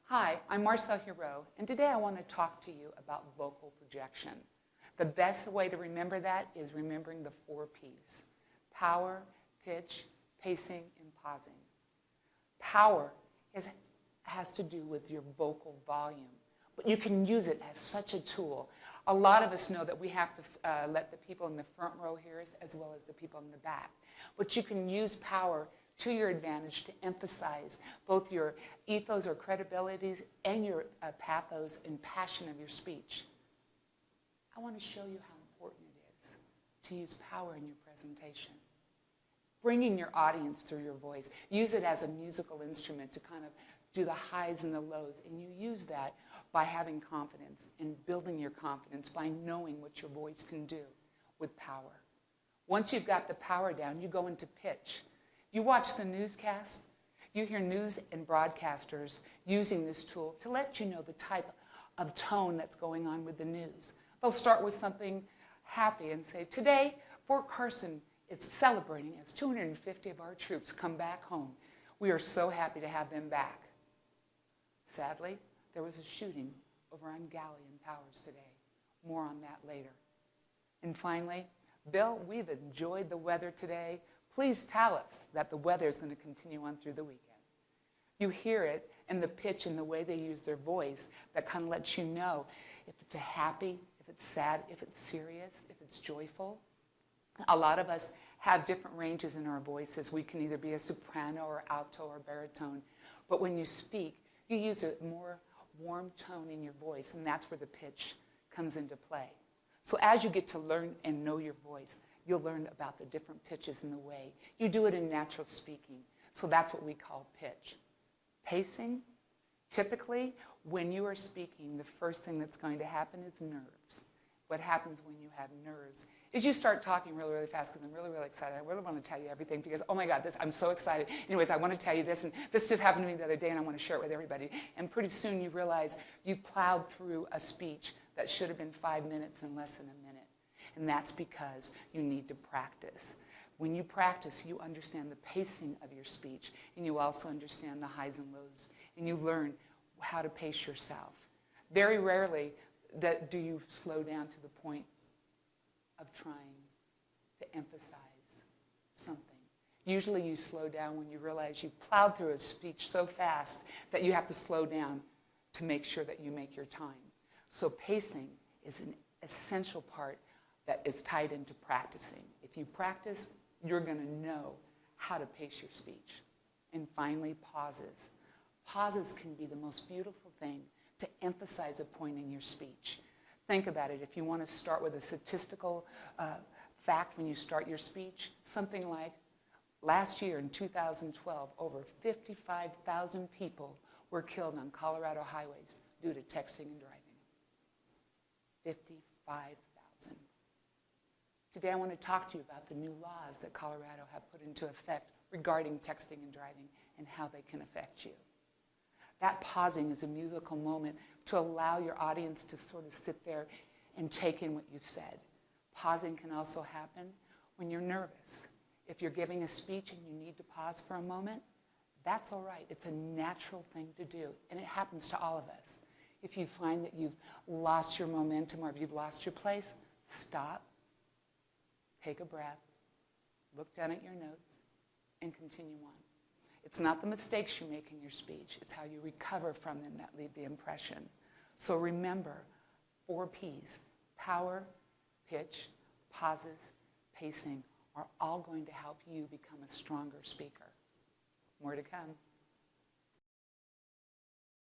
Hi, I'm Marcelle Hero, and today I want to talk to you about vocal projection. The best way to remember that is remembering the 4 P's: power, pitch, pacing, and pausing. Power has to do with your vocal volume, but you can use it as such a tool. A lot of us know that we have to let the people in the front row hear us as well as the people in the back. But you can use power to your advantage to emphasize both your ethos or credibilities and your pathos and passion of your speech. I want to show you how important it is to use power in your presentation. Bringing your audience through your voice. Use it as a musical instrument to kind of do the highs and the lows. And you use that by having confidence and building your confidence by knowing what your voice can do with power. Once you've got the power down, you go into pitch. You watch the newscast, you hear news and broadcasters using this tool to let you know the type of tone that's going on with the news. They'll start with something happy and say, today, Fort Carson is celebrating as 250 of our troops come back home. We are so happy to have them back. Sadly, there was a shooting over on Gallion Powers today. More on that later. And finally, Bill, we've enjoyed the weather today. Please tell us that the weather is going to continue on through the weekend. You hear it in the pitch and the way they use their voice that kind of lets you know if it's a happy, if it's sad, if it's serious, if it's joyful. A lot of us have different ranges in our voices. We can either be a soprano or alto or baritone. But when you speak, you use a more warm tone in your voice, and that's where the pitch comes into play. So as you get to learn and know your voice, you'll learn about the different pitches in the way. You do it in natural speaking. So that's what we call pitch. Pacing, typically, when you are speaking, the first thing that's going to happen is nerves. What happens when you have nerves is you start talking really, really fast because I'm really, really excited. I really want to tell you everything because, oh my God, I'm so excited. Anyways, I want to tell you this, and this just happened to me the other day, and I want to share it with everybody. And pretty soon you realize you plowed through a speech that should have been 5 minutes in less than a minute. And that's because you need to practice. When you practice, you understand the pacing of your speech, and you also understand the highs and lows, and you learn how to pace yourself. Very rarely do you slow down to the point of trying to emphasize something. Usually you slow down when you realize you plowed through a speech so fast that you have to slow down to make sure that you make your time. So pacing is an essential part that is tied into practicing. If you practice, you're going to know how to pace your speech. And finally, pauses. Pauses can be the most beautiful thing to emphasize a point in your speech. Think about it. If you want to start with a statistical fact when you start your speech, something like last year in 2012, over 55,000 people were killed on Colorado highways due to texting and driving. 55,000. Today I want to talk to you about the new laws that Colorado have put into effect regarding texting and driving and how they can affect you. That pausing is a musical moment to allow your audience to sort of sit there and take in what you've said. Pausing can also happen when you're nervous. If you're giving a speech and you need to pause for a moment, that's all right. It's a natural thing to do, and it happens to all of us. If you find that you've lost your momentum or if you've lost your place, stop, take a breath, look down at your notes, and continue on. It's not the mistakes you make in your speech. It's how you recover from them that leave the impression. So remember, 4 P's, power, pitch, pauses, pacing, are all going to help you become a stronger speaker. More to come.